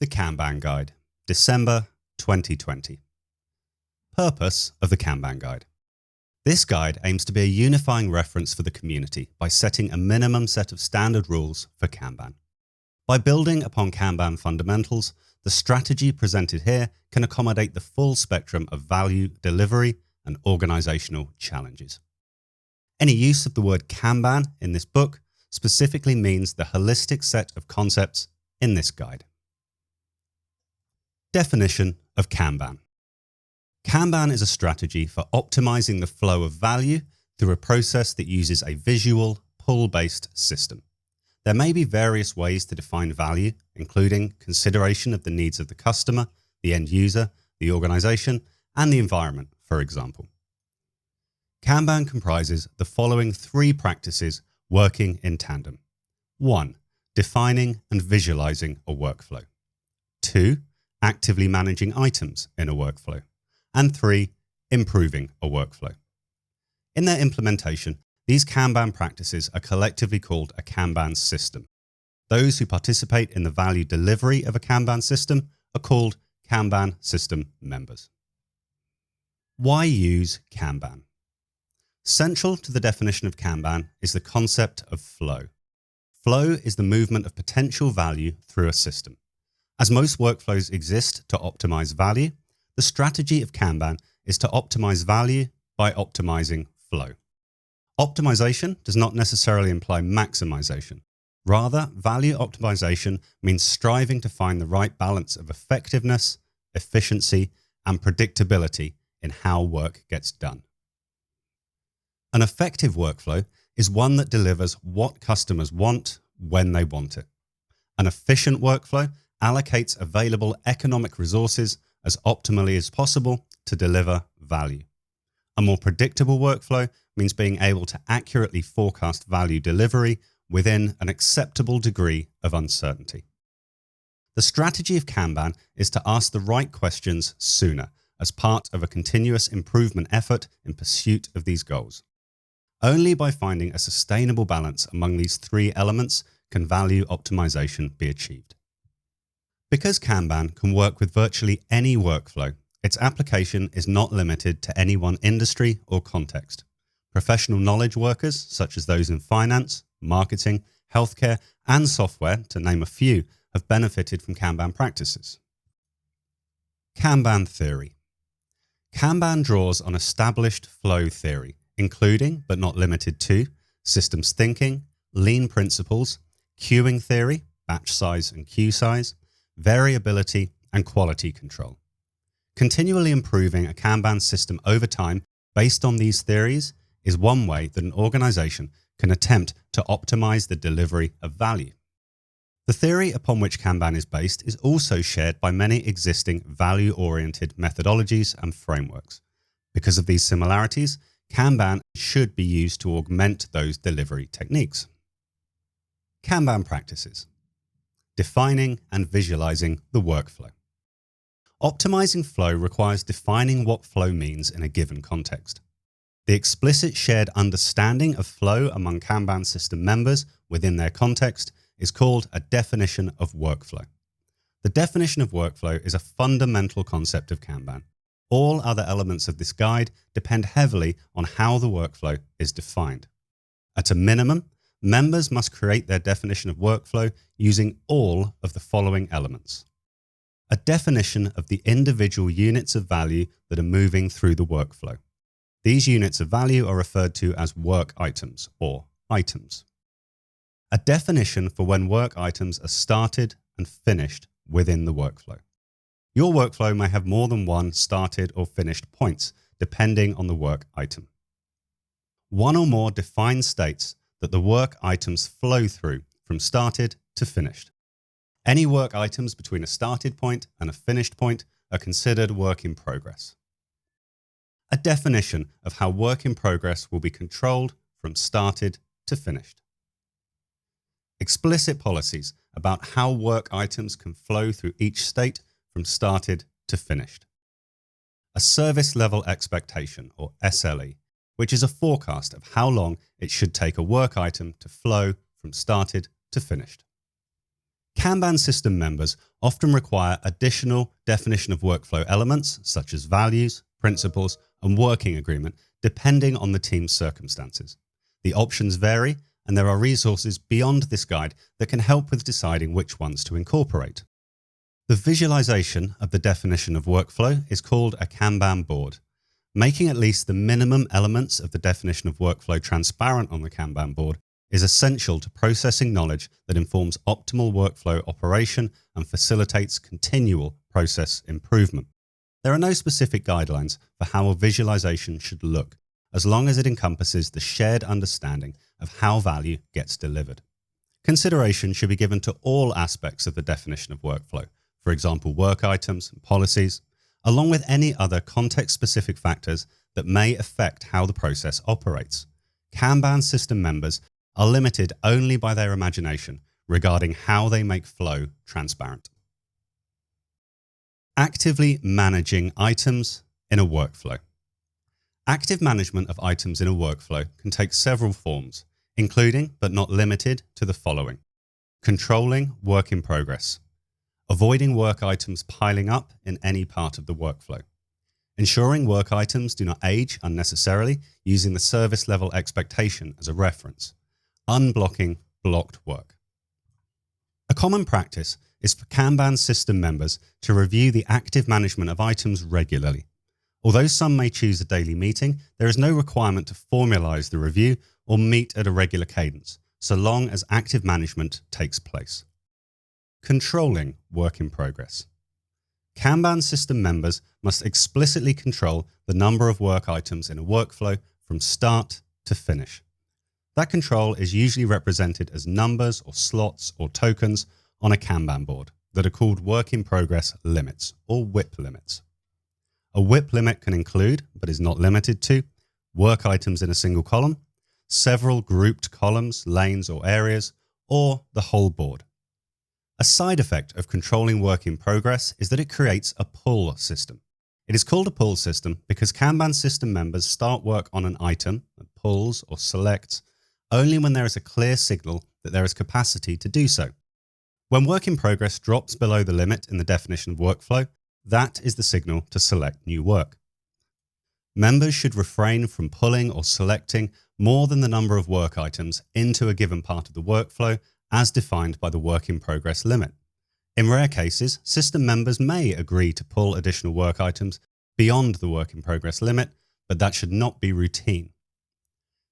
The Kanban Guide, December 2020. Purpose of the Kanban Guide. This guide aims to be a unifying reference for the community by setting a minimum set of standard rules for Kanban. By building upon Kanban fundamentals, the strategy presented here can accommodate the full spectrum of value delivery and organizational challenges. Any use of the word Kanban in this book specifically means the holistic set of concepts in this guide. Definition of Kanban. Kanban is a strategy for optimizing the flow of value through a process that uses a visual, pull-based system. There may be various ways to define value, including consideration of the needs of the customer, the end user, the organization, and the environment, for example. Kanban comprises the following three practices working in tandem. 1. Defining and visualizing a workflow. 2. Actively managing items in a workflow. And 3. Improving a workflow. In their implementation, these Kanban practices are collectively called a Kanban system. Those who participate in the value delivery of a Kanban system are called Kanban system members. Why use Kanban? Central to the definition of Kanban is the concept of flow. Flow is the movement of potential value through a system. As most workflows exist to optimize value, the strategy of Kanban is to optimize value by optimizing flow. Optimization does not necessarily imply maximization. Rather, value optimization means striving to find the right balance of effectiveness, efficiency, and predictability in how work gets done. An effective workflow is one that delivers what customers want when they want it. An efficient workflow allocates available economic resources as optimally as possible to deliver value. A more predictable workflow means being able to accurately forecast value delivery within an acceptable degree of uncertainty. The strategy of Kanban is to ask the right questions sooner as part of a continuous improvement effort in pursuit of these goals. Only by finding a sustainable balance among these three elements can value optimization be achieved. Because Kanban can work with virtually any workflow, its application is not limited to any one industry or context. Professional knowledge workers, such as those in finance, marketing, healthcare, and software, to name a few, have benefited from Kanban practices. Kanban theory. Kanban draws on established flow theory, including, but not limited to, systems thinking, lean principles, queuing theory, batch size and queue size, variability, and quality control. Continually improving a Kanban system over time based on these theories is one way that an organization can attempt to optimize the delivery of value. The theory upon which Kanban is based is also shared by many existing value-oriented methodologies and frameworks. Because of these similarities, Kanban should be used to augment those delivery techniques. Kanban practices. Defining and visualizing the workflow. Optimizing flow requires defining what flow means in a given context. The explicit shared understanding of flow among Kanban system members within their context is called a definition of workflow. The definition of workflow is a fundamental concept of Kanban. All other elements of this guide depend heavily on how the workflow is defined. At a minimum, members must create their definition of workflow using all of the following elements. A definition of the individual units of value that are moving through the workflow. These units of value are referred to as work items or items. A definition for when work items are started and finished within the workflow. Your workflow may have more than one started or finished points, depending on the work item. One or more defined states that the work items flow through from started to finished. Any work items between a started point and a finished point are considered work in progress. A definition of how work in progress will be controlled from started to finished. Explicit policies about how work items can flow through each state from started to finished. A service level expectation, or SLE, which is a forecast of how long it should take a work item to flow from started to finished. Kanban system members often require additional definition of workflow elements such as values, principles, and working agreement depending on the team's circumstances. The options vary, and there are resources beyond this guide that can help with deciding which ones to incorporate. The visualization of the definition of workflow is called a Kanban board. Making at least the minimum elements of the definition of workflow transparent on the Kanban board is essential to processing knowledge that informs optimal workflow operation and facilitates continual process improvement. There are no specific guidelines for how a visualization should look, as long as it encompasses the shared understanding of how value gets delivered. Consideration should be given to all aspects of the definition of workflow, for example, work items and policies, along with any other context-specific factors that may affect how the process operates. Kanban system members are limited only by their imagination regarding how they make flow transparent. Actively managing items in a workflow. Active management of items in a workflow can take several forms, including but not limited to the following: controlling work in progress, avoiding work items piling up in any part of the workflow, ensuring work items do not age unnecessarily using the service level expectation as a reference, unblocking blocked work. A common practice is for Kanban system members to review the active management of items regularly. Although some may choose a daily meeting, there is no requirement to formalize the review or meet at a regular cadence, so long as active management takes place. Controlling work in progress. Kanban system members must explicitly control the number of work items in a workflow from start to finish. That control is usually represented as numbers or slots or tokens on a Kanban board that are called work in progress limits or WIP limits. A WIP limit can include, but is not limited to, work items in a single column, several grouped columns, lanes, or areas, or the whole board. A side effect of controlling work in progress is that it creates a pull system. It is called a pull system because Kanban system members start work on an item, pulls or selects, only when there is a clear signal that there is capacity to do so. When work in progress drops below the limit in the definition of workflow, that is the signal to select new work. Members should refrain from pulling or selecting more than the number of work items into a given part of the workflow as defined by the work in progress limit. In rare cases, system members may agree to pull additional work items beyond the work in progress limit, but that should not be routine.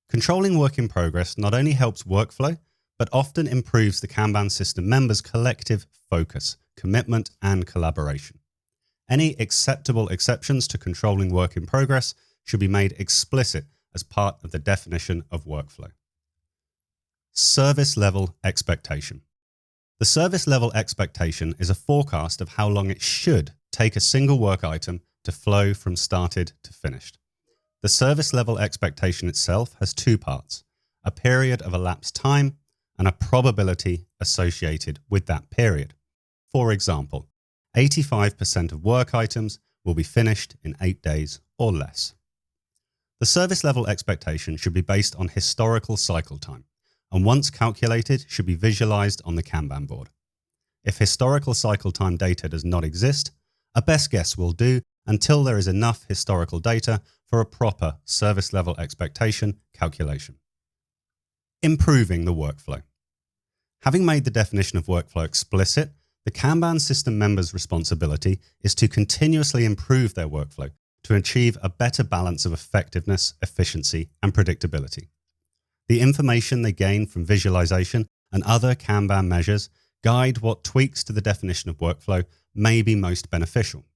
Controlling work in progress not only helps workflow, but often improves the Kanban system members' collective focus, commitment, and collaboration. Any acceptable exceptions to controlling work in progress should be made explicit as part of the definition of workflow. Service level expectation. The service level expectation is a forecast of how long it should take a single work item to flow from started to finished. The service level expectation itself has two parts: a period of elapsed time and a probability associated with that period. For example, 85% of work items will be finished in 8 days or less. The service level expectation should be based on historical cycle time, and once calculated should be visualized on the Kanban board. If historical cycle time data does not exist, a best guess will do until there is enough historical data for a proper service level expectation calculation. Improving the workflow. Having made the definition of workflow explicit, the Kanban system members' responsibility is to continuously improve their workflow to achieve a better balance of effectiveness, efficiency, and predictability. The information they gain from visualization and other Kanban measures guide what tweaks to the definition of workflow may be most beneficial.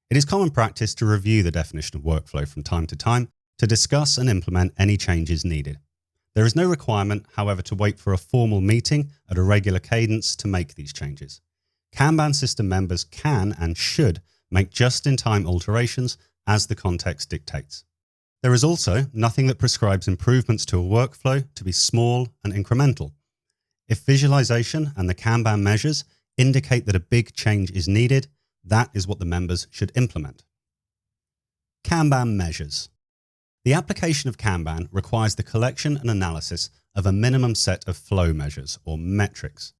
It is common practice to review the definition of workflow from time to time to discuss and implement any changes needed. There is no requirement, however, to wait for a formal meeting at a regular cadence to make these changes. Kanban system members can and should make just-in-time alterations as the context dictates. There is also nothing that prescribes improvements to a workflow to be small and incremental. If visualization and the Kanban measures indicate that a big change is needed, that is what the members should implement. Kanban measures. The application of Kanban requires the collection and analysis of a minimum set of flow measures or metrics.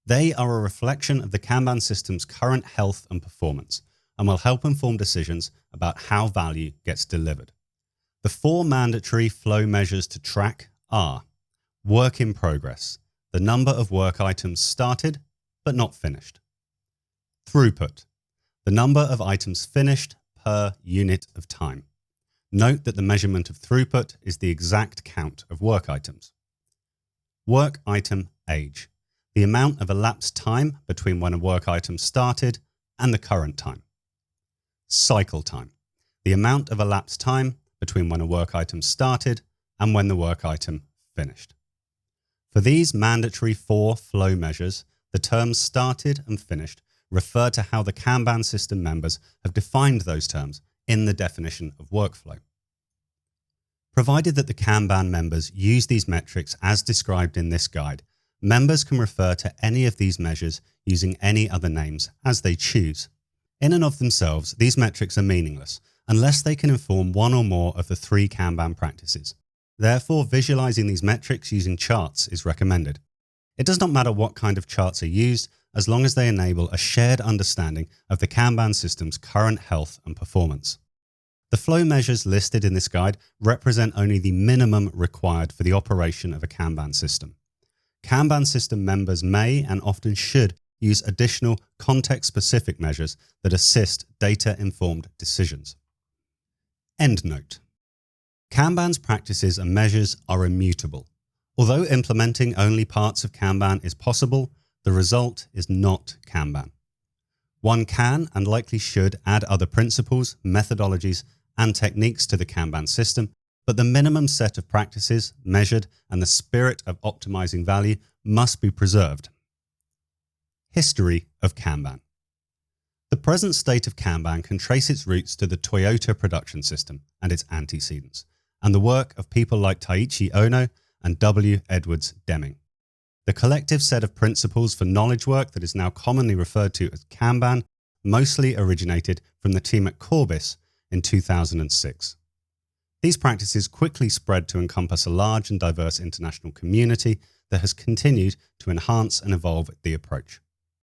They are a reflection of the Kanban system's current health and performance and will help inform decisions about how value gets delivered. The 4 mandatory flow measures to track are work in progress, the number of work items started but not finished. Throughput, the number of items finished per unit of time. Note that the measurement of throughput is the exact count of work items. Work item age, the amount of elapsed time between when a work item started and the current time. Cycle time, the amount of elapsed time between when a work item started and when the work item finished. For these mandatory 4 flow measures, the terms started and finished refer to how the Kanban system members have defined those terms in the definition of workflow. Provided that the Kanban members use these metrics as described in this guide, members can refer to any of these measures using any other names as they choose. In and of themselves, these metrics are meaningless unless they can inform one or more of the 3 Kanban practices. Therefore, visualizing these metrics using charts is recommended. It does not matter what kind of charts are used, as long as they enable a shared understanding of the Kanban system's current health and performance. The flow measures listed in this guide represent only the minimum required for the operation of a Kanban system. Kanban system members may and often should use additional context-specific measures that assist data-informed decisions. Endnote. Kanban's practices and measures are immutable. Although implementing only parts of Kanban is possible, the result is not Kanban. One can and likely should add other principles, methodologies, and techniques to the Kanban system, but the minimum set of practices measured and the spirit of optimizing value must be preserved. History of Kanban. The present state of Kanban can trace its roots to the Toyota production system and its antecedents, and the work of people like Taiichi Ohno and W. Edwards Deming. The collective set of principles for knowledge work that is now commonly referred to as Kanban mostly originated from the team at Corbis in 2006. These practices quickly spread to encompass a large and diverse international community that has continued to enhance and evolve the approach.